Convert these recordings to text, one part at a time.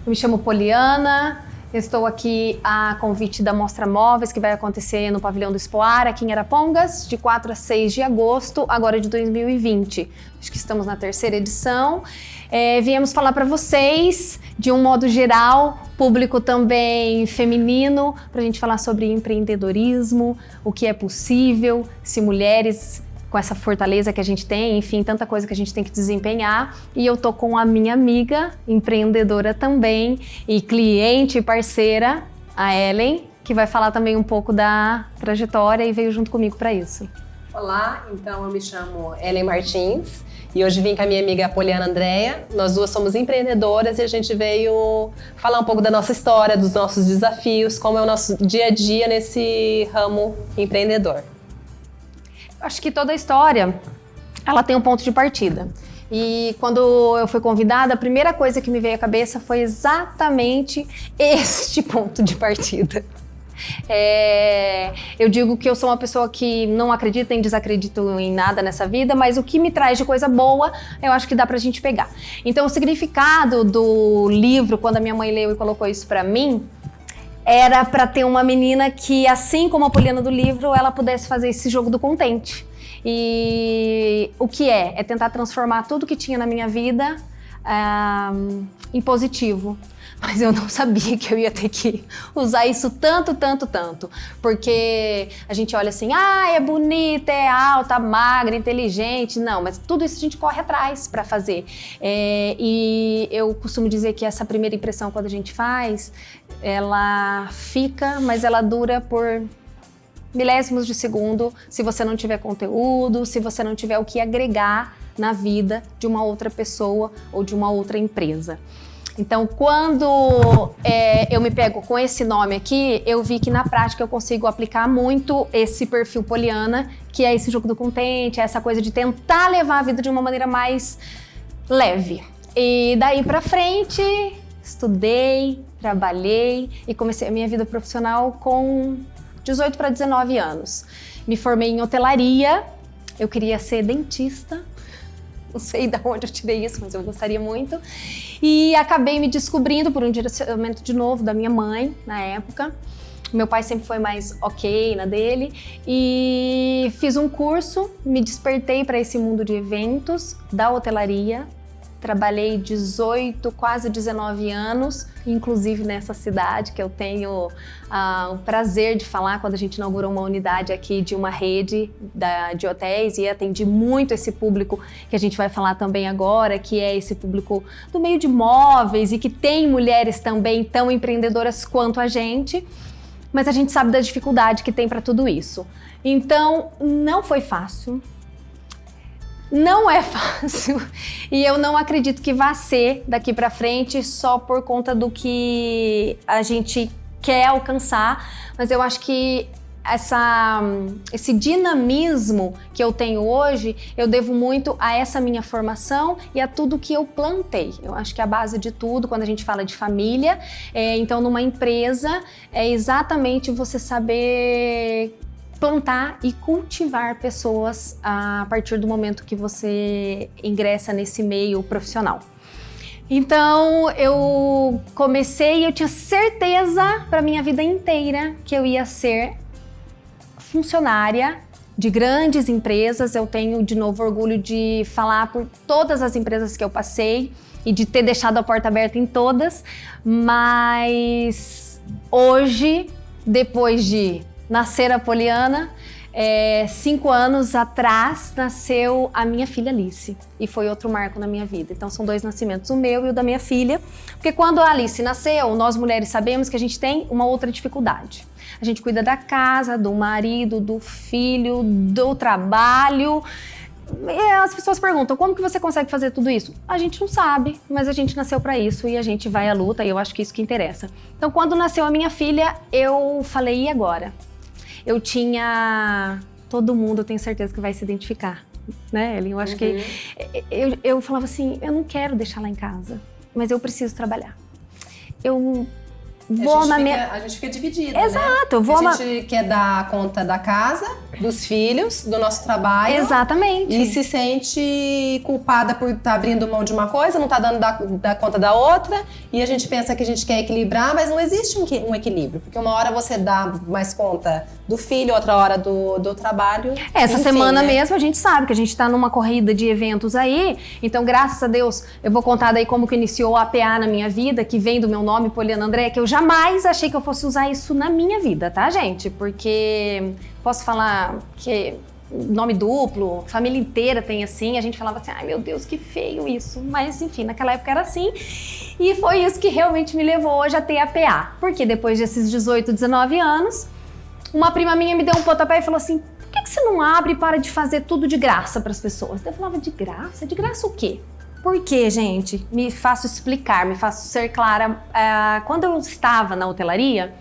Eu me chamo Poliana, eu estou aqui a convite da Mostra Móveis, que vai acontecer no Pavilhão do Expoar, aqui em Arapongas, de 4 a 6 de agosto, agora de 2020. Acho que estamos na 3ª edição. Viemos falar para vocês, de um modo geral, público também feminino, para a gente falar sobre empreendedorismo, o que é possível, se mulheres com essa fortaleza que a gente tem, enfim, tanta coisa que a gente tem que desempenhar. E eu tô com a minha amiga, empreendedora também, e cliente e parceira, a Ellen, que vai falar também um pouco da trajetória e veio junto comigo para isso. Olá, então eu me chamo Ellen Martins e hoje vim com a minha amiga Poliana Andréia. Nós duas somos empreendedoras e a gente veio falar um pouco da nossa história, dos nossos desafios, como é o nosso dia a dia nesse ramo empreendedor. Acho que toda a história, ela tem um ponto de partida. E quando eu fui convidada, a primeira coisa que me veio à cabeça foi exatamente este ponto de partida. Eu digo que eu sou uma pessoa que não acredita nem desacredito em nada nessa vida, mas o que me traz de coisa boa, eu acho que dá pra gente pegar. Então o significado do livro, quando a minha mãe leu e colocou isso pra mim, era para ter uma menina que, assim como a Poliana do livro, ela pudesse fazer esse jogo do contente. E o que é? É tentar transformar tudo que tinha na minha vida em positivo. Mas eu não sabia que eu ia ter que usar isso tanto. Porque a gente olha assim, é bonita, é alta, magra, inteligente. Não, mas tudo isso a gente corre atrás para fazer. E eu costumo dizer que essa primeira impressão, quando a gente faz, ela fica, mas ela dura por milésimos de segundo se você não tiver conteúdo, se você não tiver o que agregar na vida de uma outra pessoa ou de uma outra empresa. Então, quando eu me pego com esse nome aqui, eu vi que na prática eu consigo aplicar muito esse perfil Poliana, que é esse jogo do contente, é essa coisa de tentar levar a vida de uma maneira mais leve. E daí pra frente, estudei, trabalhei e comecei a minha vida profissional com 18 para 19 anos. Me formei em hotelaria, eu queria ser dentista. Não sei de onde eu tirei isso, mas eu gostaria muito. E acabei me descobrindo por um direcionamento de novo da minha mãe, na época. Meu pai sempre foi mais ok na dele. E fiz um curso, me despertei para esse mundo de eventos da hotelaria. Trabalhei 18, quase 19 anos, inclusive nessa cidade, que eu tenho o prazer de falar quando a gente inaugurou uma unidade aqui de uma rede de hotéis e atendi muito esse público que a gente vai falar também agora, que é esse público do meio de móveis e que tem mulheres também tão empreendedoras quanto a gente, mas a gente sabe da dificuldade que tem para tudo isso. Então, não foi fácil. Não é fácil e eu não acredito que vá ser daqui para frente só por conta do que a gente quer alcançar, mas eu acho que esse dinamismo que eu tenho hoje, eu devo muito a essa minha formação e a tudo que eu plantei. Eu acho que a base de tudo, quando a gente fala de família, então numa empresa, é exatamente você saber plantar e cultivar pessoas a partir do momento que você ingressa nesse meio profissional. Então eu comecei e eu tinha certeza para minha vida inteira que eu ia ser funcionária de grandes empresas. Eu tenho de novo orgulho de falar por todas as empresas que eu passei e de ter deixado a porta aberta em todas, mas hoje, depois de nascer a Poliana, 5 anos atrás nasceu a minha filha Alice e foi outro marco na minha vida. Então são 2 nascimentos, o meu e o da minha filha, porque quando a Alice nasceu, nós mulheres sabemos que a gente tem uma outra dificuldade. A gente cuida da casa, do marido, do filho, do trabalho. E as pessoas perguntam, como que você consegue fazer tudo isso? A gente não sabe, mas a gente nasceu para isso e a gente vai à luta e eu acho que isso que interessa. Então quando nasceu a minha filha, eu falei, e agora? Eu tinha... Todo mundo, eu tenho certeza que vai se identificar, né, Ellen? Eu acho que... Eu falava assim, eu não quero deixar ela em casa, mas eu preciso trabalhar. Eu vou a gente fica dividida, Exato, né? A gente quer dar conta da casa dos filhos, do nosso trabalho. Exatamente. E se sente culpada por estar abrindo mão de uma coisa, não tá dando da conta da outra. E a gente pensa que a gente quer equilibrar, mas não existe um equilíbrio. Porque uma hora você dá mais conta do filho, outra hora do trabalho. Essa Enfim, semana né? mesmo a gente sabe que a gente tá numa corrida de eventos aí. Então, graças a Deus, eu vou contar daí como que iniciou a APA na minha vida, que vem do meu nome, Poliana Andréa, que eu jamais achei que eu fosse usar isso na minha vida, tá, gente? Porque posso falar que nome duplo, família inteira tem assim, a gente falava assim, ai meu Deus, que feio isso. Mas enfim, naquela época era assim. E foi isso que realmente me levou hoje a ter a APA. Porque depois desses 18, 19 anos, uma prima minha me deu um pontapé e falou assim, por que você não abre e para de fazer tudo de graça para as pessoas? Eu falava, de graça? De graça o quê? Por quê, gente? Me faço explicar, me faço ser clara. Quando eu estava na hotelaria,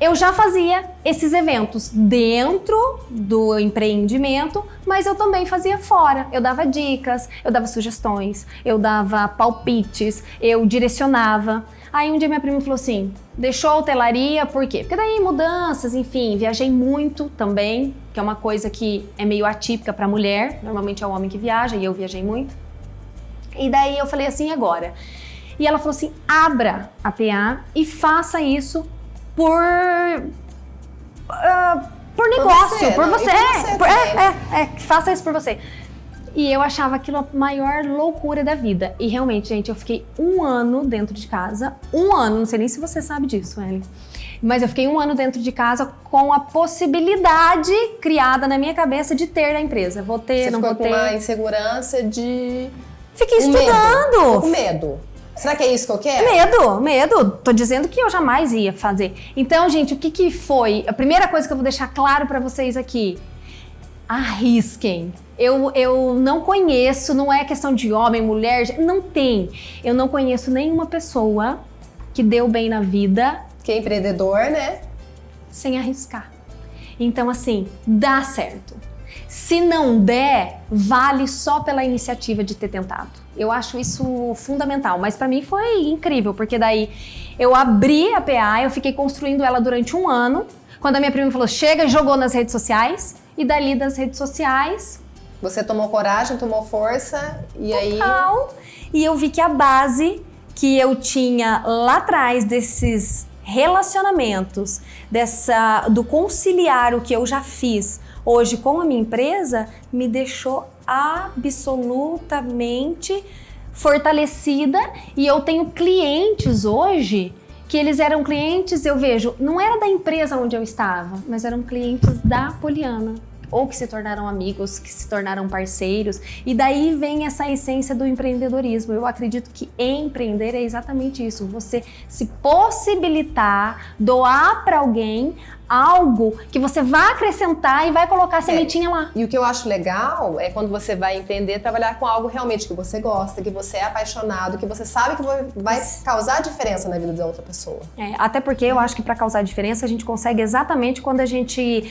eu já fazia esses eventos dentro do empreendimento, mas eu também fazia fora. Eu dava dicas, eu dava sugestões, eu dava palpites, eu direcionava. Aí um dia minha prima falou assim, deixou a hotelaria, por quê? Porque daí mudanças, enfim, viajei muito também, que é uma coisa que é meio atípica para mulher, normalmente é o homem que viaja e eu viajei muito. E daí eu falei assim, agora? E ela falou assim, abra a PA e faça isso por negócio, por você. Faça isso por você. E eu achava aquilo a maior loucura da vida. E realmente, gente, eu fiquei 1 ano dentro de casa. 1 ano, não sei nem se você sabe disso, Ellen. Mas eu fiquei 1 ano dentro de casa com a possibilidade criada na minha cabeça de ter a empresa. Vou ter, Você não vou ter. ficou com uma insegurança de... Fiquei estudando. Com medo. Será que é isso que eu quero? Medo. Tô dizendo que eu jamais ia fazer. Então, gente, o que foi? A primeira coisa que eu vou deixar claro pra vocês aqui. Arrisquem. Eu não conheço, não é questão de homem, mulher, não tem. Eu não conheço nenhuma pessoa que deu bem na vida. Que é empreendedor, né? Sem arriscar. Então, assim, dá certo. Se não der, vale só pela iniciativa de ter tentado. Eu acho isso fundamental, mas pra mim foi incrível, porque daí eu abri a PA, eu fiquei construindo ela durante 1 ano. Quando a minha prima falou, chega, jogou nas redes sociais, e dali das redes sociais... Você tomou coragem, tomou força, e aí... E eu vi que a base que eu tinha lá atrás desses relacionamentos, do conciliar o que eu já fiz hoje com a minha empresa, me deixou absolutamente fortalecida. E eu tenho clientes hoje que eles eram clientes, eu vejo, não era da empresa onde eu estava, mas eram clientes da Poliana. Ou que se tornaram amigos, que se tornaram parceiros. E daí vem essa essência do empreendedorismo. Eu acredito que empreender é exatamente isso. Você se possibilitar, doar para alguém algo que você vai acrescentar e vai colocar a sementinha lá. E o que eu acho legal é quando você vai empreender, trabalhar com algo realmente que você gosta, que você é apaixonado, que você sabe que vai causar diferença na vida da outra pessoa. Até porque eu acho que para causar diferença a gente consegue exatamente quando a gente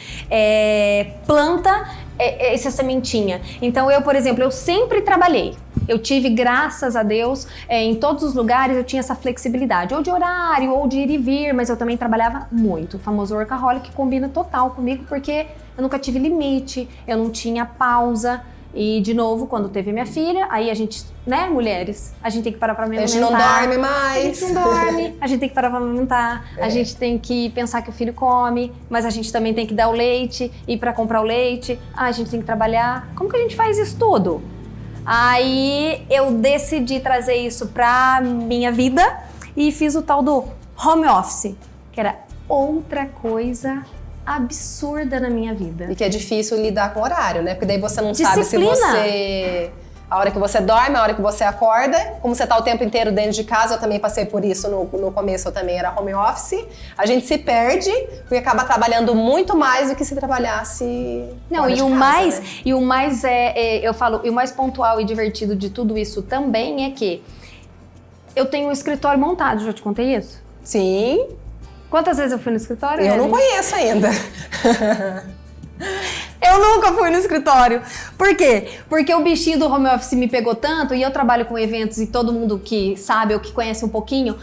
planta essa sementinha. Então eu, por exemplo, eu sempre trabalhei. Eu tive, graças a Deus, em todos os lugares eu tinha essa flexibilidade, ou de horário, ou de ir e vir, mas eu também trabalhava muito. O famoso workaholic combina total comigo, porque eu nunca tive limite, eu não tinha pausa. E, de novo, quando teve minha filha, aí a gente, né, mulheres, a gente tem que parar pra amamentar. A gente não dorme mais. A gente não dorme, a gente tem que parar pra amamentar, a gente tem que pensar que o filho come, mas a gente também tem que dar o leite, ir pra comprar o leite, a gente tem que trabalhar. Como que a gente faz isso tudo? Aí eu decidi trazer isso pra minha vida e fiz o tal do home office, que era outra coisa absurda na minha vida. E que é difícil lidar com o horário, né? Porque daí você não sabe se você... A hora que você dorme, a hora que você acorda. Como você tá o tempo inteiro dentro de casa, eu também passei por isso no começo, eu também era home office. A gente se perde, porque acaba trabalhando muito mais do que se trabalhasse fora de casa, né? E o mais eu falo, e o mais pontual e divertido de tudo isso também é que eu tenho um escritório montado, já te contei isso? Sim. Quantas vezes eu fui no escritório? Eu não conheço ainda. Eu nunca fui no escritório. Por quê? Porque o bichinho do home office me pegou tanto e eu trabalho com eventos e todo mundo que sabe ou que conhece um pouquinho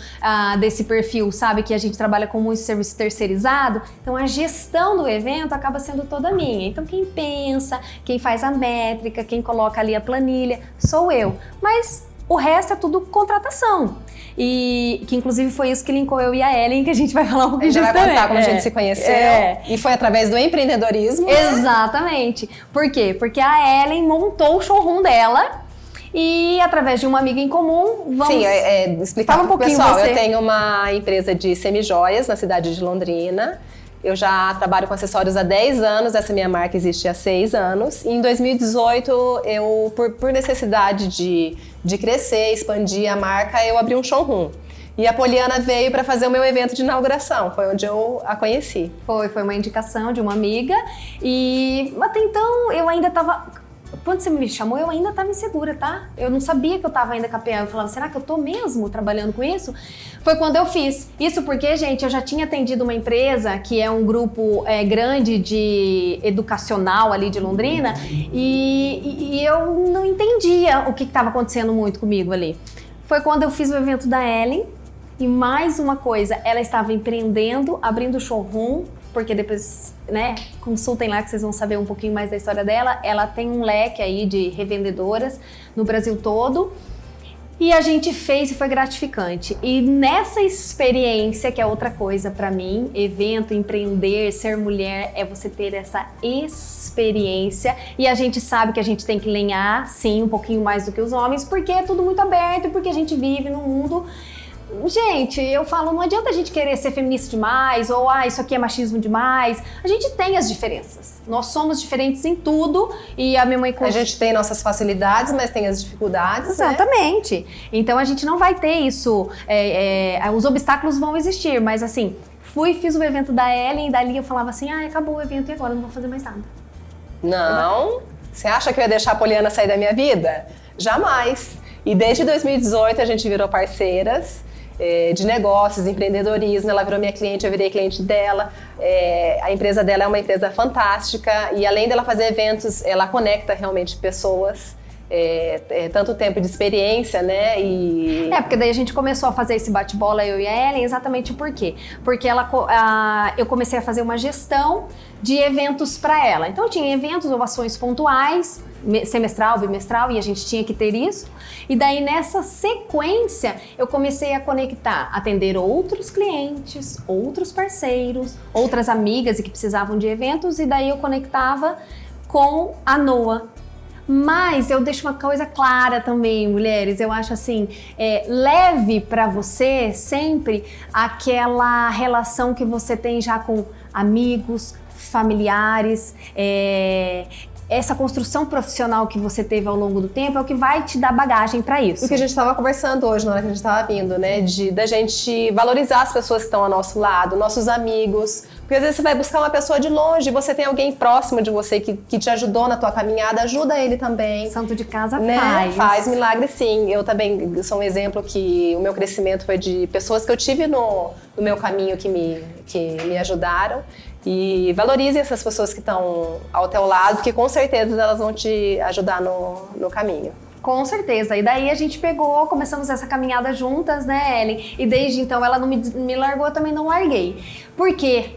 desse perfil sabe que a gente trabalha com muito serviço terceirizado. Então a gestão do evento acaba sendo toda minha. Então quem pensa, quem faz a métrica, quem coloca ali a planilha, sou eu. Mas o resto é tudo contratação. E que inclusive foi isso que linkou eu e a Ellen, que a gente vai falar um pouquinho disso também. A gente vai contar como a gente se conheceu. E foi através do empreendedorismo. Exatamente. Por quê? Porque a Ellen montou o showroom dela e através de uma amiga em comum, vamos... Sim, explicar um pouquinho pessoal, você. Eu tenho uma empresa de semijoias na cidade de Londrina. Eu já trabalho com acessórios há 10 anos, essa minha marca existe há 6 anos. E em 2018, eu, por necessidade de crescer, expandir a marca, eu abri um showroom. E a Poliana veio para fazer o meu evento de inauguração, foi onde eu a conheci. Foi uma indicação de uma amiga e até então eu ainda estava... Quando você me chamou, eu ainda estava insegura, tá? Eu não sabia que eu estava ainda capeando. Eu falava, será que eu tô mesmo trabalhando com isso? Foi quando eu fiz. Isso porque, gente, eu já tinha atendido uma empresa que é um grupo grande de educacional ali de Londrina e eu não entendia o que estava acontecendo muito comigo ali. Foi quando eu fiz o evento da Ellen e mais uma coisa, ela estava empreendendo, abrindo showroom, porque depois, né, consultem lá que vocês vão saber um pouquinho mais da história dela. Ela tem um leque aí de revendedoras no Brasil todo. E a gente fez e foi gratificante. E nessa experiência, que é outra coisa pra mim, evento, empreender, ser mulher, é você ter essa experiência. E a gente sabe que a gente tem que lenhar, sim, um pouquinho mais do que os homens, porque é tudo muito aberto e porque a gente vive num mundo... Gente, eu falo, não adianta a gente querer ser feminista demais ou isso aqui é machismo demais. A gente tem as diferenças. Nós somos diferentes em tudo e a minha mãe... A gente tem nossas facilidades, mas tem as dificuldades, Exatamente. Né? Então a gente não vai ter isso. Os obstáculos vão existir, mas assim, fiz o evento da Ellen e dali eu falava assim, acabou o evento e agora eu não vou fazer mais nada. Não. Você acha que eu ia deixar a Poliana sair da minha vida? Jamais. E desde 2018 a gente virou parceiras de negócios, empreendedorismo. Ela virou minha cliente, eu virei cliente dela. A empresa dela é uma empresa fantástica e além dela fazer eventos, ela conecta realmente pessoas. Tanto tempo de experiência, né? Porque daí a gente começou a fazer esse bate-bola, eu e a Ellen, exatamente por quê? Porque eu comecei a fazer uma gestão de eventos para ela. Então tinha eventos ou ações pontuais, semestral, bimestral, e a gente tinha que ter isso. E daí nessa sequência eu comecei a conectar, atender outros clientes, outros parceiros, outras amigas e que precisavam de eventos, e daí eu conectava com a Noa. Mas eu deixo uma coisa clara também, mulheres, eu acho assim, leve para você sempre aquela relação que você tem já com amigos, familiares, essa construção profissional que você teve ao longo do tempo é o que vai te dar bagagem para isso. O que a gente estava conversando hoje, na hora que a gente estava vindo, né? Da gente valorizar as pessoas que estão ao nosso lado, nossos amigos. Porque às vezes você vai buscar uma pessoa de longe, você tem alguém próximo de você que te ajudou na tua caminhada, ajuda ele também. Santo de casa né? Faz milagre, sim. Eu também sou um exemplo que o meu crescimento foi de pessoas que eu tive no meu caminho que me ajudaram. E valorize essas pessoas que estão ao teu lado, porque com certeza elas vão te ajudar no caminho. Com certeza. E daí a gente começamos essa caminhada juntas, né, Ellen? E desde então ela não me largou, eu também não larguei. Por quê?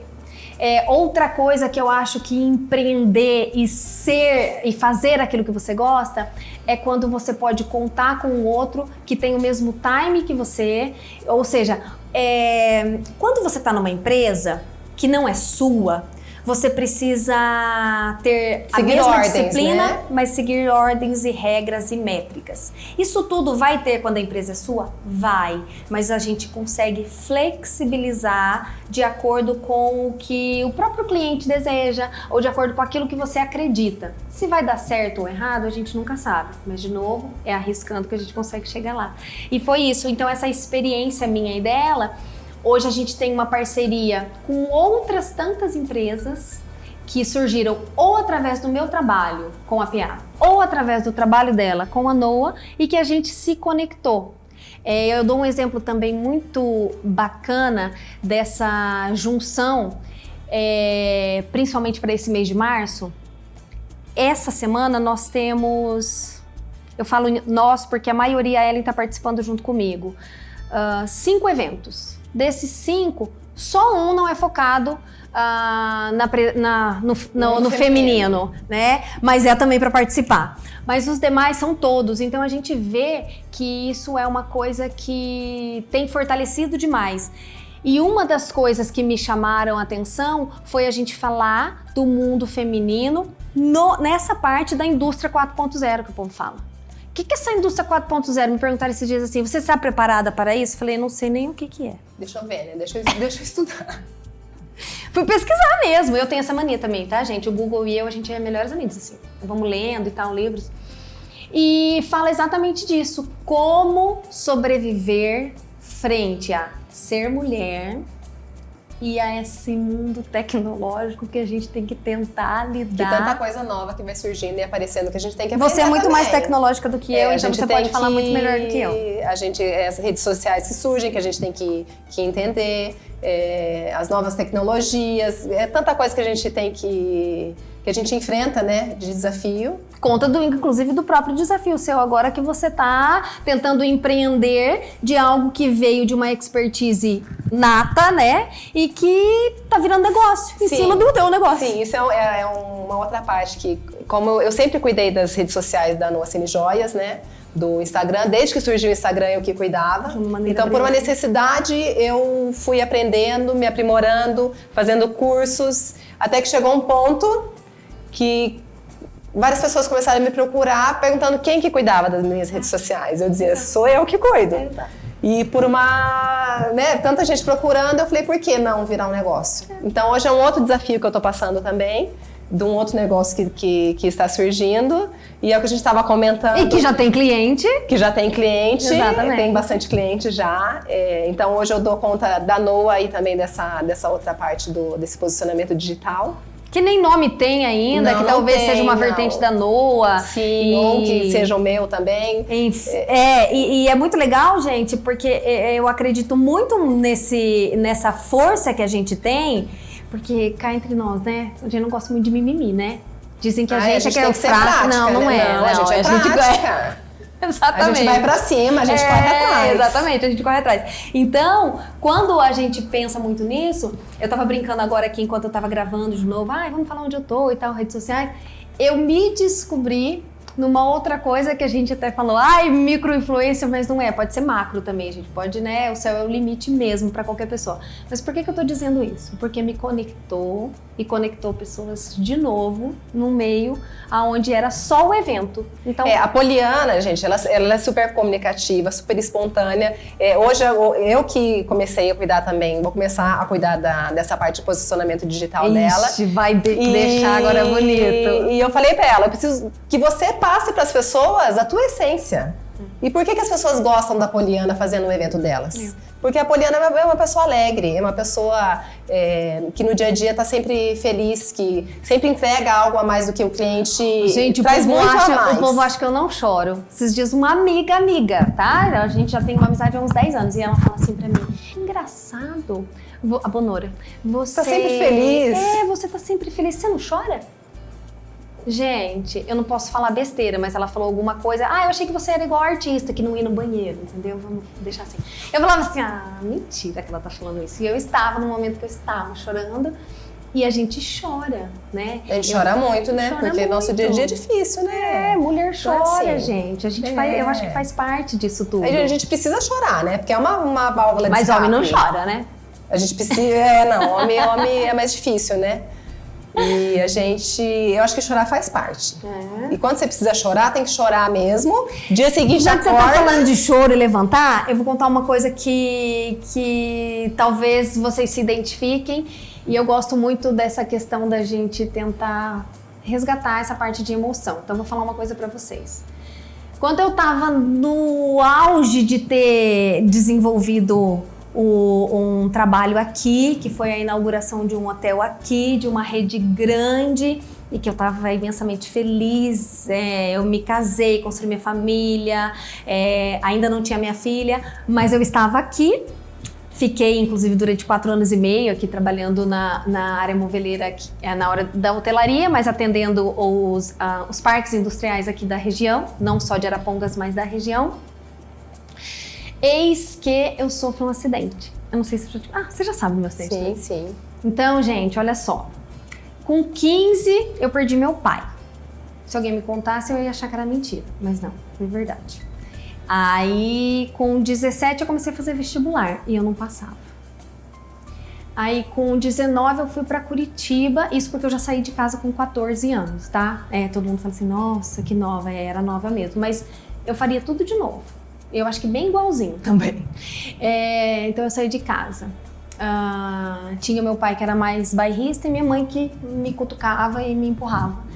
Outra coisa que eu acho que empreender e fazer aquilo que você gosta é quando você pode contar com o outro que tem o mesmo time que você. Ou seja, quando você está numa empresa que não é sua, você precisa ter a mesma disciplina, né? Mas seguir ordens e regras e métricas. Isso tudo vai ter quando a empresa é sua? Vai, mas a gente consegue flexibilizar de acordo com o que o próprio cliente deseja ou de acordo com aquilo que você acredita. Se vai dar certo ou errado, a gente nunca sabe, mas de novo, é arriscando que a gente consegue chegar lá. E foi isso, então essa experiência minha e dela. Hoje a gente tem uma parceria com outras tantas empresas que surgiram ou através do meu trabalho com a PA, ou através do trabalho dela com a Noa e que a gente se conectou. Eu dou um exemplo também muito bacana dessa junção, principalmente para esse mês de março. essa semana nós temos, eu falo nós porque a maioria, a Ellen está participando junto comigo, 5 eventos. Desses 5, só um não é focado no feminino, né? Mas é também para participar. Mas os demais são todos. Então a gente vê que isso é uma coisa que tem fortalecido demais. E uma das coisas que me chamaram a atenção foi a gente falar do mundo feminino nessa parte da indústria 4.0 que o povo fala. O que é essa indústria 4.0? Me perguntaram esses dias assim, você está preparada para isso? Falei, não sei nem o que é. Deixa eu ver, né? Deixa eu estudar. Fui pesquisar mesmo, eu tenho essa mania também, tá, gente? O Google e eu, a gente é melhores amigos, assim. Vamos lendo e tal, livros. E fala exatamente disso, como sobreviver frente a ser mulher e a esse mundo tecnológico que a gente tem que tentar lidar. Que tanta coisa nova que vai surgindo e aparecendo que a gente tem que aprender. Você é muito também. Mais tecnológica do que eu, então você pode falar muito melhor do que eu. As redes sociais que surgem, que a gente tem que entender, as novas tecnologias, tanta coisa que a gente tem que a gente enfrenta, né, de desafio. Conta, inclusive, do próprio desafio seu agora, que você está tentando empreender de algo que veio de uma expertise nata, né, e que tá virando negócio, em cima do teu negócio. Sim, isso é uma outra parte que, como eu sempre cuidei das redes sociais da Noa Semijoias, né, do Instagram, desde que surgiu o Instagram eu que cuidava. Então, por uma necessidade, eu fui aprendendo, me aprimorando, fazendo cursos, até que chegou um ponto que várias pessoas começaram a me procurar perguntando quem que cuidava das minhas redes sociais. Eu dizia, sou eu que cuido. E por tanta gente procurando, eu falei, por que não virar um negócio? Então hoje é um outro desafio que eu tô passando também, de um outro negócio que está surgindo, e é o que a gente estava comentando. E que já tem cliente. Que já tem cliente, exatamente. Tem bastante cliente já. Então hoje eu dou conta da Noa e também dessa outra parte desse posicionamento digital. Que nem nome tem ainda, que talvez seja uma vertente da Noa. Sim, ou que seja o meu também. E é muito legal, gente, porque eu acredito muito nessa força que a gente tem, porque cá entre nós, né? A gente não gosta muito de mimimi, né? Dizem que a gente é fraca. Não né? é. Não, a gente é prática. Exatamente. A gente vai pra cima, a gente corre atrás. Exatamente, a gente corre atrás. Então, quando a gente pensa muito nisso, eu tava brincando agora aqui enquanto eu tava gravando de novo, vamos falar onde eu tô e tal, redes sociais. Eu me descobri numa outra coisa que a gente até falou, micro-influência, mas não é, pode ser macro também, a gente pode, né, o céu é o limite mesmo para qualquer pessoa. Mas por que eu tô dizendo isso? Porque me conectou e conectou pessoas de novo no meio aonde era só o evento. Então, a Poliana, gente, ela é super comunicativa, super espontânea. Hoje eu que comecei a cuidar também, vou começar a cuidar dessa parte de posicionamento digital dela. Vai deixar agora bonito. E eu falei pra ela, eu preciso que você passe para as pessoas a tua essência. E por que as pessoas gostam da Poliana fazendo o evento delas? Porque a Poliana é uma pessoa alegre, é uma pessoa que no dia a dia está sempre feliz, que sempre entrega algo a mais do que o cliente. Gente, traz muito a mais. O povo acha que eu não choro. Esses dias uma amiga, tá? A gente já tem uma amizade há uns 10 anos e ela fala assim pra mim, engraçado, a Bonora, você... Tá sempre feliz. Você tá sempre feliz, você não chora? Gente, eu não posso falar besteira, mas ela falou alguma coisa. Eu achei que você era igual artista, que não ia no banheiro, entendeu? Vamos deixar assim. Eu falava assim, mentira que ela tá falando isso. E eu estava no momento que eu estava chorando. E a gente chora, né? A gente chora muito, né? Porque muito. Nosso dia a dia é difícil, né? Mulher chora, gente. A gente eu acho que faz parte disso tudo. A gente precisa chorar, né? Porque é uma válvula de escape. Mas homem não chora, né? A gente precisa... homem é mais difícil, né? E eu acho que chorar faz parte. E quando você precisa chorar, tem que chorar mesmo. Dia seguinte, já que você tá falando de choro e levantar, eu vou contar uma coisa que talvez vocês se identifiquem. E eu gosto muito dessa questão da gente tentar resgatar essa parte de emoção. Então, eu vou falar uma coisa pra vocês. Quando eu tava no auge de ter desenvolvido um trabalho aqui, que foi a inauguração de um hotel aqui, de uma rede grande, e que eu estava imensamente feliz. Eu me casei, construí minha família, ainda não tinha minha filha, mas eu estava aqui. Fiquei, inclusive, durante 4 anos e meio aqui trabalhando na área moveleira, aqui, na hora da hotelaria, mas atendendo os parques industriais aqui da região, não só de Arapongas, mas da região. Eis que eu sofro um acidente. Eu não sei se eu já... você já sabe o meu acidente, Sim, né? sim. Então, gente, olha só. Com 15, eu perdi meu pai. Se alguém me contasse, eu ia achar que era mentira, mas não, foi verdade. Aí, com 17, eu comecei a fazer vestibular e eu não passava. Aí, com 19, eu fui pra Curitiba, isso porque eu já saí de casa com 14 anos, tá? Todo mundo fala assim, nossa, que nova, era nova mesmo, mas eu faria tudo de novo. Eu acho que bem igualzinho também. Então, eu saí de casa. Tinha meu pai que era mais bairrista e minha mãe que me cutucava e me empurrava.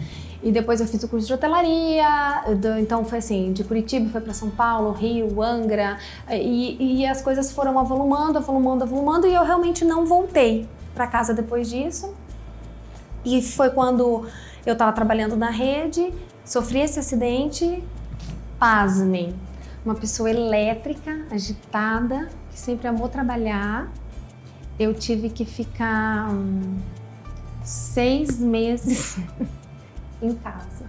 E depois eu fiz o curso de hotelaria, então foi assim, de Curitiba foi para São Paulo, Rio, Angra, e as coisas foram avolumando, e eu realmente não voltei para casa depois disso. E foi quando eu estava trabalhando na rede, sofri esse acidente, pasmem, uma pessoa elétrica, agitada, que sempre amou trabalhar. Eu tive que ficar 6 meses em casa,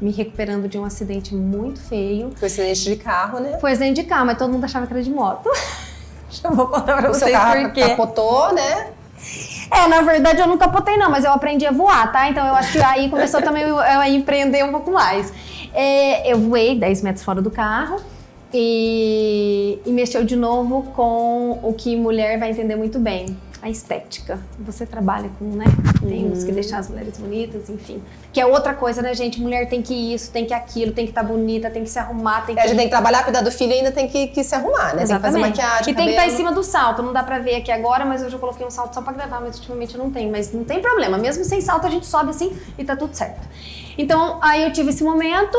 me recuperando de um acidente muito feio. Foi acidente de carro, né? Foi acidente de carro, mas todo mundo achava que era de moto. Já vou contar pra O vocês seu carro por quê. capotou, né? Na verdade eu não capotei não, mas eu aprendi a voar, tá? Então eu acho que aí começou também a empreender um pouco mais. Eu voei 10 metros fora do carro e mexeu de novo com o que mulher vai entender muito bem. A estética. Você trabalha com, né? Tem uns que deixam as mulheres bonitas, enfim. Que é outra coisa, né, gente? Mulher tem que isso, tem que aquilo, tem que estar bonita, tem que se arrumar, tem que... A gente tem que trabalhar, cuidar do filho e ainda tem que se arrumar, né? Exatamente. Tem que fazer maquiagem, e tem que estar em cabelo. cima do salto. Não dá pra ver aqui agora, mas hoje eu coloquei um salto só pra gravar, mas ultimamente eu não tenho. Mas não tem problema. Mesmo sem salto, a gente sobe assim e tá tudo certo. Então, aí eu tive esse momento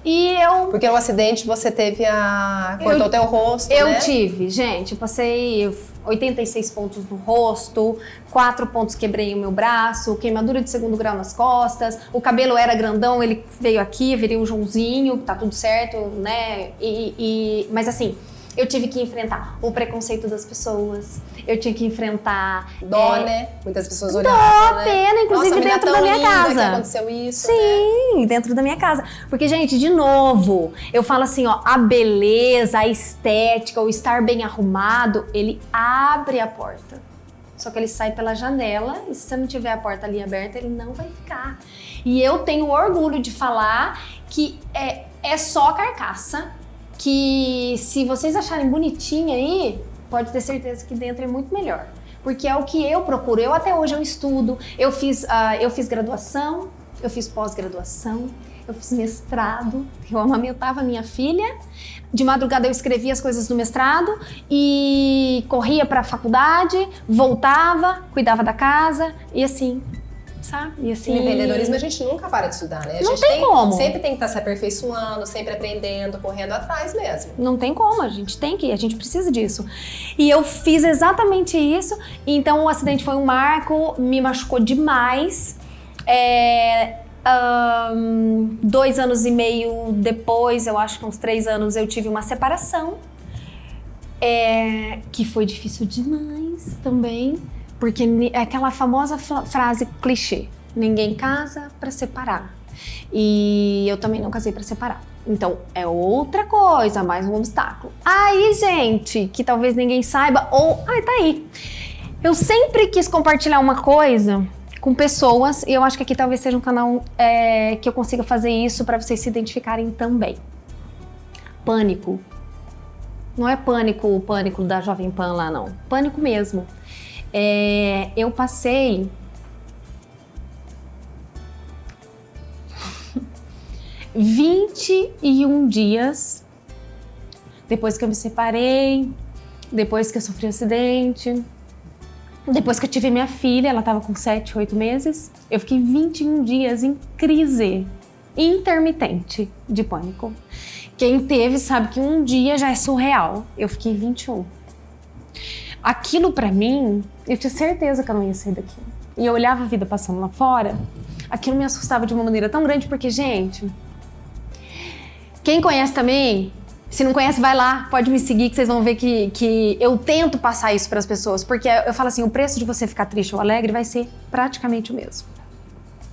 e eu... Porque no acidente você teve cortou teu rosto, né? Eu tive, gente. Eu passei 86 pontos no rosto, 4 pontos quebrei o meu braço, queimadura de 2º grau nas costas, o cabelo era grandão, ele veio aqui, virei um Joãozinho, tá tudo certo, né? Mas assim, eu tive que enfrentar o preconceito das pessoas, eu tinha que enfrentar... Dó, né? Muitas pessoas olhavam, Dó, né? pena, inclusive Nossa, dentro da minha casa. Que aconteceu isso, Sim, né? dentro da minha casa. Porque, gente, de novo, eu falo assim, ó, a beleza, a estética, o estar bem arrumado, ele abre a porta. Só que ele sai pela janela e se você não tiver a porta ali aberta, ele não vai ficar. E eu tenho orgulho de falar que é só carcaça, que se vocês acharem bonitinha aí, pode ter certeza que dentro é muito melhor. Porque é o que eu procuro. Eu até hoje eu estudo, eu fiz graduação, eu fiz pós-graduação, eu fiz mestrado, eu amamentava minha filha. De madrugada eu escrevia as coisas do mestrado e corria para a faculdade, voltava, cuidava da casa e assim, sabe? E assim... No empreendedorismo a gente nunca para de estudar, né? A Não gente tem como. Sempre tem que estar se aperfeiçoando, sempre aprendendo, correndo atrás mesmo. Não tem como, a gente precisa disso. E eu fiz exatamente isso, então o acidente foi um marco, me machucou demais. 2 anos e meio depois, eu acho que uns 3 anos, eu tive uma separação, que foi difícil demais também, porque é aquela famosa frase clichê, ninguém casa pra separar. E eu também não casei pra separar. Então, é outra coisa, mais um obstáculo. Aí, gente, que talvez ninguém saiba, tá aí. Eu sempre quis compartilhar uma coisa com pessoas, e eu acho que aqui talvez seja um canal que eu consiga fazer isso para vocês se identificarem também. Pânico. Não é o pânico da Jovem Pan lá, não. Pânico mesmo. Eu passei 21 dias depois que eu me separei, depois que eu sofri um acidente, depois que eu tive minha filha, ela estava com 7, 8 meses, eu fiquei 21 dias em crise intermitente de pânico. Quem teve sabe que um dia já é surreal. Eu fiquei 21. Aquilo pra mim, eu tinha certeza que eu não ia sair daqui. E eu olhava a vida passando lá fora, aquilo me assustava de uma maneira tão grande, porque, gente, quem conhece também Se não conhece, vai lá, pode me seguir que vocês vão ver que eu tento passar isso para as pessoas. Porque eu falo assim, o preço de você ficar triste ou alegre vai ser praticamente o mesmo.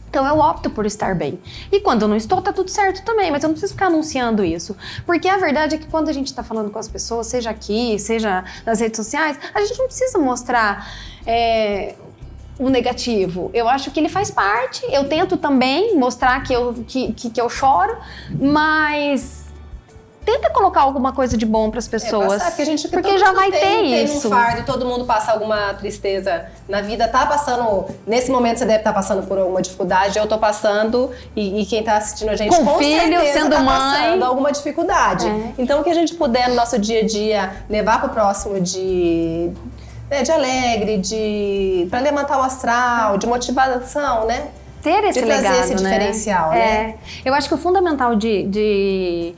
Então eu opto por estar bem. E quando eu não estou, tá tudo certo também, mas eu não preciso ficar anunciando isso. Porque a verdade é que quando a gente tá falando com as pessoas, seja aqui, seja nas redes sociais, a gente não precisa mostrar o negativo. Eu acho que ele faz parte, eu tento também mostrar que eu choro, mas tenta colocar alguma coisa de bom para as pessoas, porque já vai ter isso. Tem um fardo, todo mundo passa alguma tristeza na vida, tá passando, nesse momento você deve estar passando por alguma dificuldade, eu tô passando, e quem tá assistindo a gente com filho, sendo tá mãe, passando alguma dificuldade. Então o que a gente puder no nosso dia a dia levar pro próximo de alegre, para levantar o astral, de motivação, né? Ter esse legado, trazer esse diferencial, né? Eu acho que o fundamental de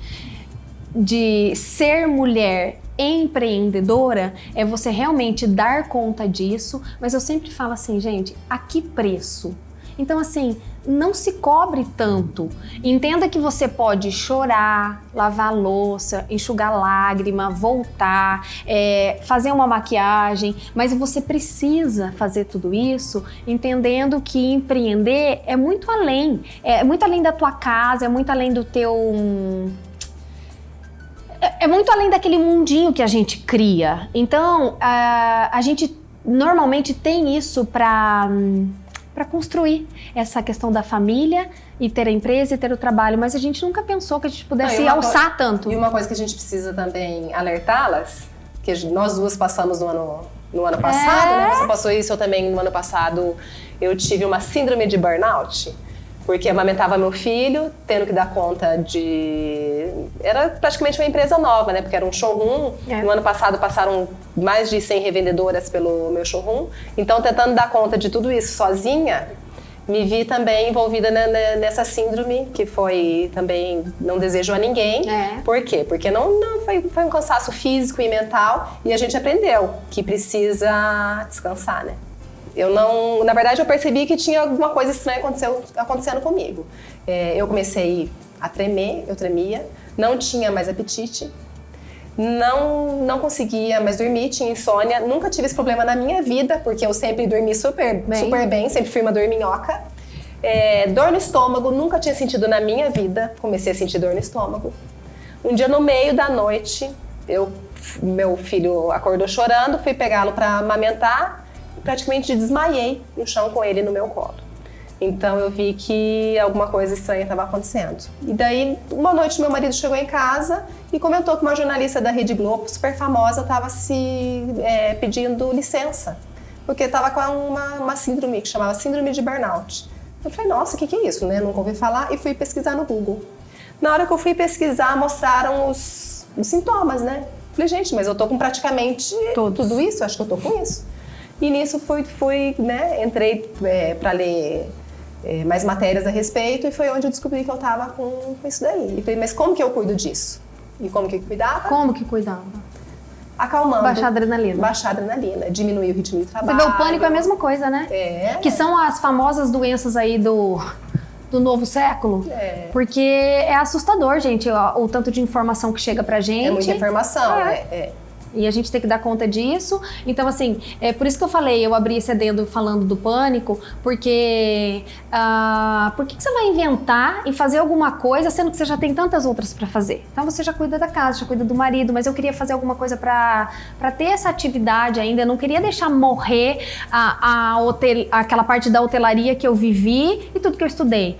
ser mulher empreendedora é você realmente dar conta disso, mas eu sempre falo assim, gente, a que preço? Então, assim, não se cobre tanto. Entenda que você pode chorar, lavar louça, enxugar lágrima, voltar, fazer uma maquiagem, mas você precisa fazer tudo isso entendendo que empreender é muito além. É muito além da tua casa, é muito além do teu... É muito além daquele mundinho que a gente cria. Então, a gente normalmente tem isso para construir essa questão da família e ter a empresa e ter o trabalho, mas a gente nunca pensou que a gente pudesse alçar tanto. E uma coisa que a gente precisa também alertá-las, que nós duas passamos no ano passado, né? Você passou isso, eu também no ano passado, eu tive uma síndrome de burnout, porque amamentava meu filho, tendo que dar conta de... Era praticamente uma empresa nova, né? Porque era um showroom. No ano passado passaram mais de 100 revendedoras pelo meu showroom. Então, tentando dar conta de tudo isso sozinha, me vi também envolvida nessa síndrome, que foi também não desejo a ninguém. Por quê? Porque não foi um cansaço físico e mental, e a gente aprendeu que precisa descansar, né? Na verdade, eu percebi que tinha alguma coisa estranha acontecendo comigo. Eu comecei a tremer, eu tremia, não tinha mais apetite, não conseguia mais dormir, tinha insônia, nunca tive esse problema na minha vida, porque eu sempre dormi super bem, sempre fui uma dorminhoca. Dor no estômago, nunca tinha sentido na minha vida, comecei a sentir dor no estômago. Um dia, no meio da noite, meu filho acordou chorando, fui pegá-lo para amamentar, praticamente desmaiei no chão com ele no meu colo. Então eu vi que alguma coisa estranha estava acontecendo. E daí, uma noite, meu marido chegou em casa e comentou que uma jornalista da Rede Globo, super famosa, estava pedindo licença, porque estava com uma síndrome que chamava síndrome de burnout. Eu falei, nossa, o que é isso, né? Nunca ouvi falar, e fui pesquisar no Google. Na hora que eu fui pesquisar, mostraram os sintomas, né? Falei, gente, mas eu tô com praticamente tudo isso, acho que eu tô com isso. E nisso fui, né, entrei para ler mais matérias a respeito, e foi onde eu descobri que eu tava com isso daí. E falei, mas como que eu cuido disso? E como que cuidava? Como que cuidava? Acalmando. Baixar a adrenalina. Baixar a adrenalina, diminuir o ritmo de trabalho. Você vê, o pânico é a mesma coisa, né? Que são as famosas doenças aí do novo século. Porque é assustador, gente, o tanto de informação que chega pra gente. É muita informação, E a gente tem que dar conta disso. Então, assim, é por isso que eu falei, eu abri esse adendo falando do pânico, porque por que você vai inventar e fazer alguma coisa, sendo que você já tem tantas outras para fazer? Então, você já cuida da casa, já cuida do marido, mas eu queria fazer alguma coisa para ter essa atividade ainda. Eu não queria deixar morrer aquela parte da hotelaria que eu vivi e tudo que eu estudei.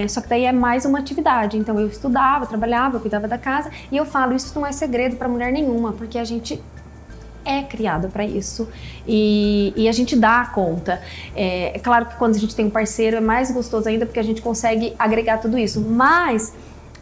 Só que daí é mais uma atividade. Então, eu estudava, eu trabalhava, eu cuidava da casa, e eu falo, isso não é segredo para mulher nenhuma, porque a gente é criado para isso e a gente dá conta. É claro que quando a gente tem um parceiro é mais gostoso ainda, porque a gente consegue agregar tudo isso, mas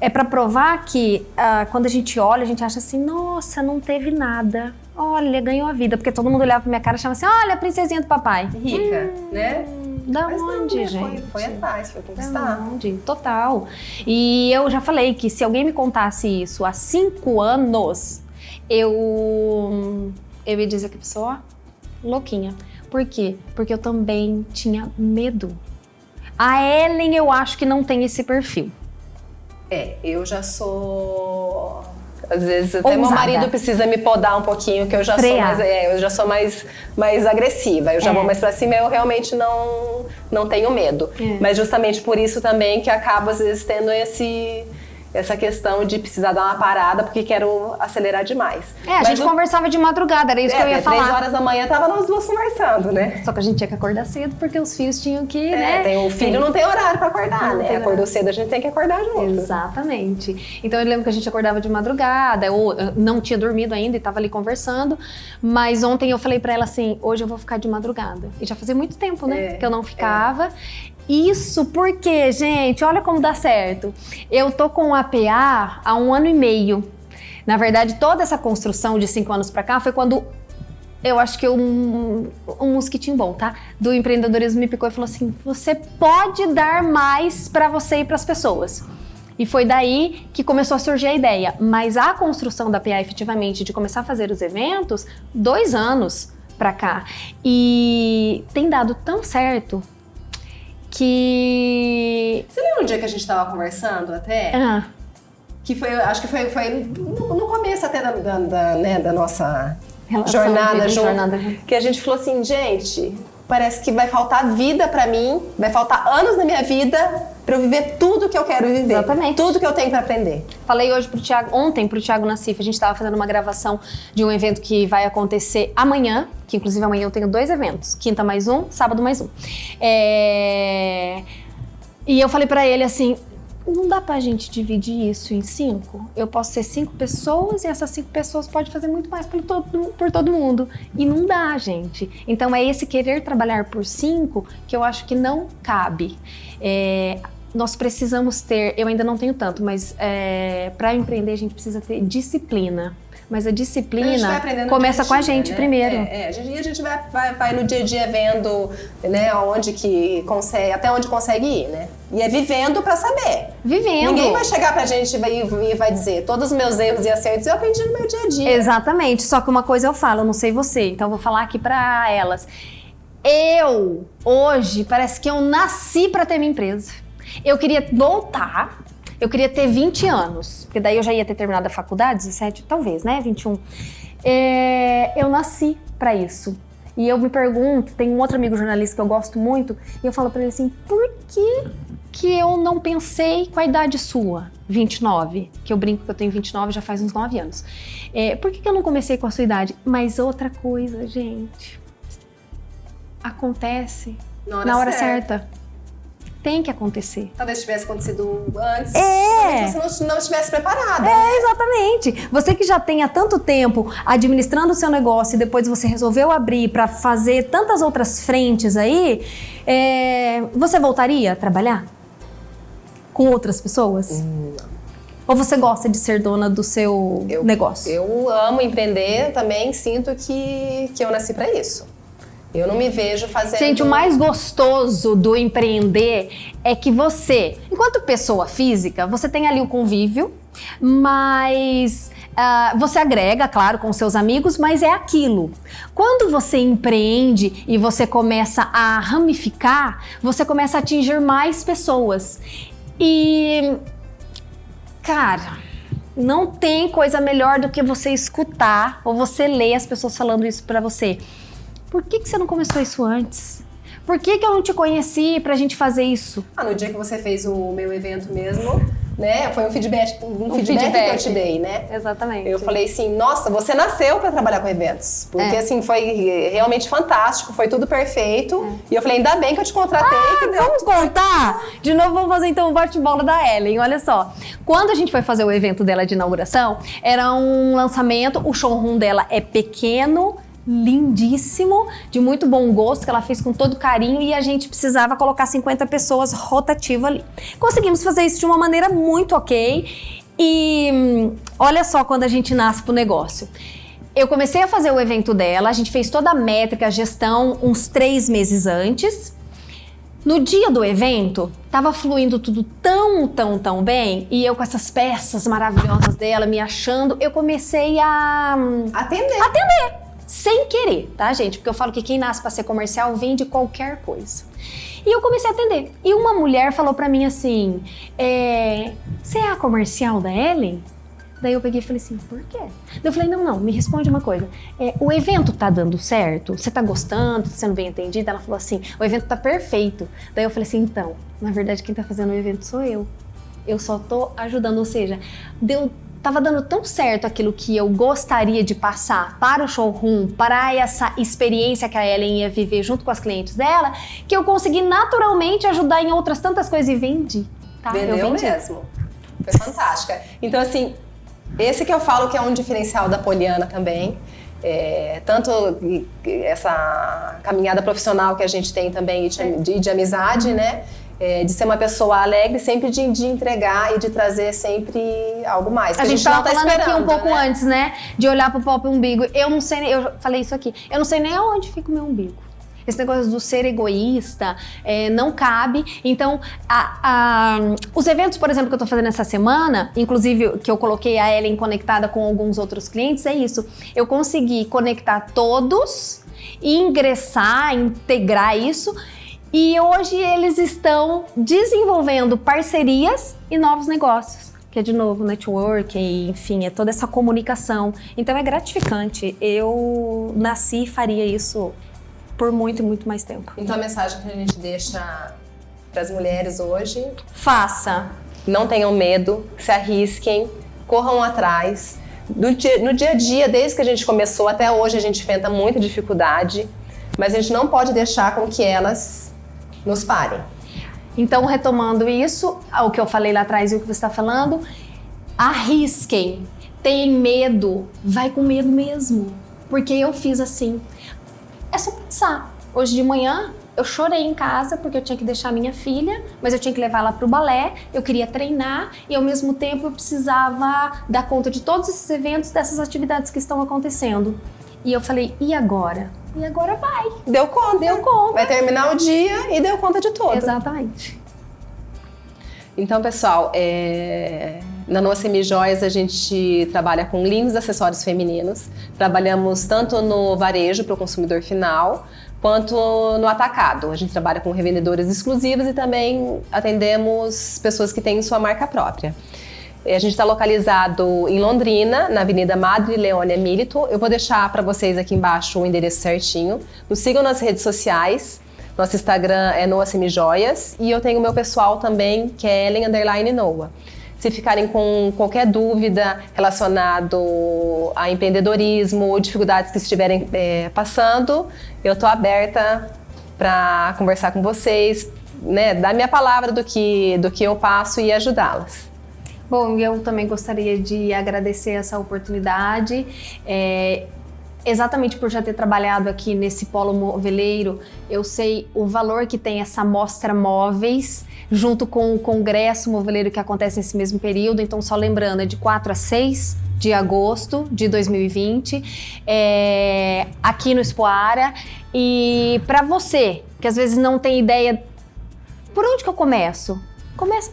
é para provar que quando a gente olha, a gente acha assim, nossa, não teve nada, olha, ganhou a vida, porque todo mundo olhava pra minha cara e chama assim, olha a princesinha do papai. Rica, né? Da mas onde, não, gente? Foi atrás, foi conquistar. Da onde? Total. E eu já falei que se alguém me contasse isso há 5 anos, eu ia dizer que a pessoa louquinha. Por quê? Porque eu também tinha medo. A Ellen, eu acho que não tem esse perfil. Eu já sou... Às vezes até Ousada. meu marido precisa me podar um pouquinho, que eu já sou mais agressiva. Eu já vou mais pra cima e eu realmente não tenho medo. Mas justamente por isso também que acabo às vezes tendo essa questão de precisar dar uma parada porque quero acelerar demais. A gente conversava de madrugada, era isso que eu ia falar. 3 horas da manhã tava nós duas conversando, né? Só que a gente tinha que acordar cedo porque os filhos tinham que, né? O filho não tem horário pra acordar, né? Acordou cedo, a gente tem que acordar junto. Exatamente. Então eu lembro que a gente acordava de madrugada, eu não tinha dormido ainda e tava ali conversando, mas ontem eu falei pra ela assim, hoje eu vou ficar de madrugada. E já fazia muito tempo, né? Que eu não ficava. Isso porque, gente, olha como dá certo. Eu tô com a PA há 1 ano e meio. Na verdade, toda essa construção de 5 anos pra cá foi quando eu acho que um mosquitinho bom, tá? Do empreendedorismo me picou e falou assim: você pode dar mais pra você e pras pessoas. E foi daí que começou a surgir a ideia. Mas a construção da PA, efetivamente, de começar a fazer os eventos, 2 anos pra cá. E tem dado tão certo que... Você lembra um dia que a gente tava conversando até? Que foi, acho que foi no começo até da nossa jornada junto. Que a gente falou assim, gente, parece que vai faltar vida pra mim, vai faltar anos na minha vida pra eu viver tudo que eu quero viver. Exatamente. Tudo que eu tenho pra aprender. Falei ontem pro Thiago Nassif, a gente tava fazendo uma gravação de um evento que vai acontecer amanhã, que inclusive amanhã eu tenho 2 eventos, quinta mais 1, sábado mais 1. E eu falei pra ele assim, não dá pra gente dividir isso em 5? Eu posso ser 5 pessoas e essas 5 pessoas podem fazer muito mais por todo mundo. E não dá, gente. Então é esse querer trabalhar por 5 que eu acho que não cabe. Nós precisamos ter, eu ainda não tenho tanto, mas para empreender a gente precisa ter disciplina. Mas a disciplina começa com a gente, né? Primeiro. A gente vai no dia a dia vendo, né, até onde consegue ir, né? E é vivendo pra saber. Vivendo. Ninguém vai chegar pra gente e vai dizer, todos os meus erros e acertos eu aprendi no meu dia a dia. Exatamente, só que uma coisa eu falo, eu não sei você, então eu vou falar aqui pra elas. Hoje, parece que eu nasci pra ter minha empresa. Eu queria voltar, eu queria ter 20 anos, porque daí eu já ia ter terminado a faculdade, 17, talvez, né, 21. Eu nasci pra isso. E eu me pergunto, tem um outro amigo jornalista que eu gosto muito, e eu falo pra ele assim, por que eu não pensei com a idade sua, 29? Que eu brinco que eu tenho 29 já faz uns 9 anos. Por que eu não comecei com a sua idade? Mas outra coisa, gente, acontece na hora certa. Tem que acontecer. Talvez tivesse acontecido antes. Talvez você não estivesse preparada. Exatamente. Você que já tem há tanto tempo administrando o seu negócio e depois você resolveu abrir para fazer tantas outras frentes aí, você voltaria a trabalhar com outras pessoas? Não. Ou você gosta de ser dona do seu negócio? Eu amo empreender também, sinto que eu nasci para isso. Eu não me vejo fazendo... Gente, o mais gostoso do empreender é que você, enquanto pessoa física, você tem ali o convívio, mas você agrega, claro, com seus amigos, mas é aquilo. Quando você empreende e você começa a ramificar, você começa a atingir mais pessoas. E, cara, não tem coisa melhor do que você escutar ou você ler as pessoas falando isso pra você. Por que você não começou isso antes? Por que eu não te conheci pra gente fazer isso? No dia que você fez o meu evento mesmo, né? Foi um feedback que eu te dei, né? Exatamente. Eu falei assim, nossa, você nasceu pra trabalhar com eventos. Porque assim, foi realmente fantástico, foi tudo perfeito. E eu falei, ainda bem que eu te contratei. Vamos contar? De novo, vamos fazer então o bate-bola da Ellen. Olha só, quando a gente foi fazer o evento dela de inauguração, era um lançamento, o showroom dela é pequeno, lindíssimo, de muito bom gosto, que ela fez com todo carinho e a gente precisava colocar 50 pessoas rotativo ali. Conseguimos fazer isso de uma maneira muito ok e olha só quando a gente nasce pro negócio. Eu comecei a fazer o evento dela, a gente fez toda a métrica, a gestão uns 3 meses antes. No dia do evento, tava fluindo tudo tão bem, e eu com essas peças maravilhosas dela, me achando, eu comecei a atender. Sem querer, tá, gente? Porque eu falo que quem nasce pra ser comercial vende qualquer coisa. E eu comecei a atender. E uma mulher falou pra mim assim, você é a comercial da Ellen? Daí eu peguei e falei assim, por quê? Daí eu falei, não, me responde uma coisa. O evento tá dando certo? Você tá gostando? Tá sendo bem atendida? Ela falou assim, o evento tá perfeito. Daí eu falei assim, então, na verdade quem tá fazendo o evento sou eu. Eu só tô ajudando, ou seja, tava dando tão certo aquilo que eu gostaria de passar para o showroom, para essa experiência que a Ellen ia viver junto com as clientes dela, que eu consegui naturalmente ajudar em outras tantas coisas e vendi. Tá? Vendeu eu vendi mesmo. Foi fantástica. Então, assim, esse que eu falo que é um diferencial da Poliana também. Tanto essa caminhada profissional que a gente tem também de amizade, né? De ser uma pessoa alegre, sempre de entregar e de trazer sempre algo mais. A gente não tava tá falando esperando, aqui um pouco né? antes, né? De olhar pro próprio umbigo. Eu não sei, eu falei isso aqui, eu não sei nem aonde fica o meu umbigo. Esse negócio do ser egoísta não cabe. Então, os eventos, por exemplo, que eu tô fazendo essa semana, inclusive que eu coloquei a Ellen conectada com alguns outros clientes, é isso. Eu consegui conectar todos, ingressar, integrar isso. E hoje eles estão desenvolvendo parcerias e novos negócios. Que é, de novo, network, enfim, é toda essa comunicação. Então é gratificante. Eu nasci e faria isso por muito e muito mais tempo. Então a mensagem que a gente deixa para as mulheres hoje: faça. Não tenham medo, se arrisquem, corram atrás. No dia a dia, desde que a gente começou até hoje, a gente enfrenta muita dificuldade, mas a gente não pode deixar com que elas nos parem. Então, retomando isso, o que eu falei lá atrás e o que você está falando, arrisquem, tenham medo, vai com medo mesmo, porque eu fiz assim. É só pensar. Hoje de manhã eu chorei em casa porque eu tinha que deixar minha filha, mas eu tinha que levar ela para o balé, eu queria treinar e ao mesmo tempo eu precisava dar conta de todos esses eventos, dessas atividades que estão acontecendo. E eu falei, e agora? E agora vai. Deu conta. Deu conta. Vai terminar o dia e deu conta de tudo. Exatamente. Então, pessoal, na Noa Semijoias a gente trabalha com lindos acessórios femininos. Trabalhamos tanto no varejo para o consumidor final, quanto no atacado. A gente trabalha com revendedores exclusivos e também atendemos pessoas que têm sua marca própria. A gente está localizado em Londrina, na Avenida Madre Leônia Milito. Eu vou deixar para vocês aqui embaixo o endereço certinho. Nos sigam nas redes sociais. Nosso Instagram é Noa Semijoias e eu tenho o meu pessoal também, que é Ellen_Noa. Se ficarem com qualquer dúvida relacionado a empreendedorismo ou dificuldades que estiverem passando, eu estou aberta para conversar com vocês, né, dar minha palavra do que eu passo e ajudá-las. Bom, eu também gostaria de agradecer essa oportunidade, exatamente por já ter trabalhado aqui nesse polo moveleiro. Eu sei o valor que tem essa mostra móveis, junto com o congresso moveleiro que acontece nesse mesmo período. Então, só lembrando, é de 4 a 6 de agosto de 2020, aqui no Expoara. E para você, que às vezes não tem ideia, por onde que eu começo? Comece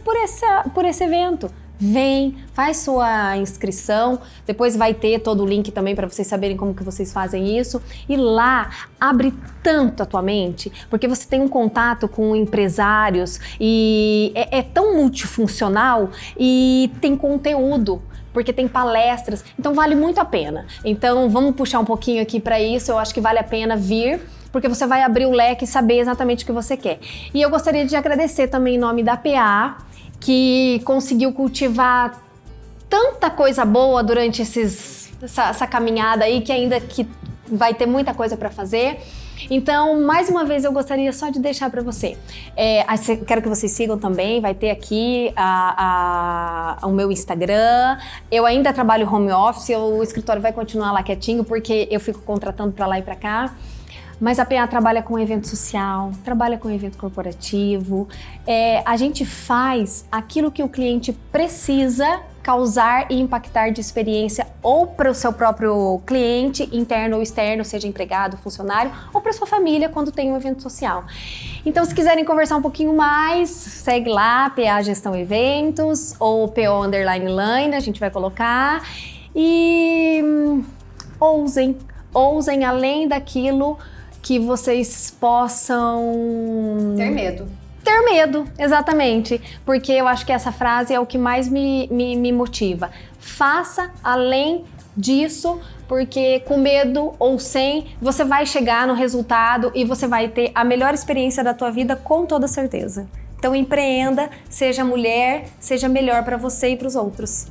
por esse evento. Vem, faz sua inscrição, depois vai ter todo o link também para vocês saberem como que vocês fazem isso. E lá abre tanto a tua mente, porque você tem um contato com empresários e é tão multifuncional e tem conteúdo, porque tem palestras, então vale muito a pena. Então vamos puxar um pouquinho aqui para isso, eu acho que vale a pena vir, porque você vai abrir o leque e saber exatamente o que você quer. E eu gostaria de agradecer também em nome da PA, que conseguiu cultivar tanta coisa boa durante essa caminhada aí, que ainda que vai ter muita coisa para fazer. Então, mais uma vez, eu gostaria só de deixar para você. Quero que vocês sigam também, vai ter aqui o meu Instagram. Eu ainda trabalho home office, o escritório vai continuar lá quietinho, porque eu fico contratando para lá e para cá. Mas a PA trabalha com evento social, trabalha com evento corporativo. A gente faz aquilo que o cliente precisa causar e impactar de experiência ou para o seu próprio cliente, interno ou externo, seja empregado, funcionário, ou para sua família quando tem um evento social. Então, se quiserem conversar um pouquinho mais, segue lá, PA Gestão Eventos ou PO_Line, a gente vai colocar. E ousem além daquilo que vocês possam Ter medo. ter medo, exatamente. Porque eu acho que essa frase é o que mais me motiva. Faça além disso, porque com medo ou sem, você vai chegar no resultado e você vai ter a melhor experiência da tua vida com toda certeza. Então empreenda, seja mulher, seja melhor para você e para os outros.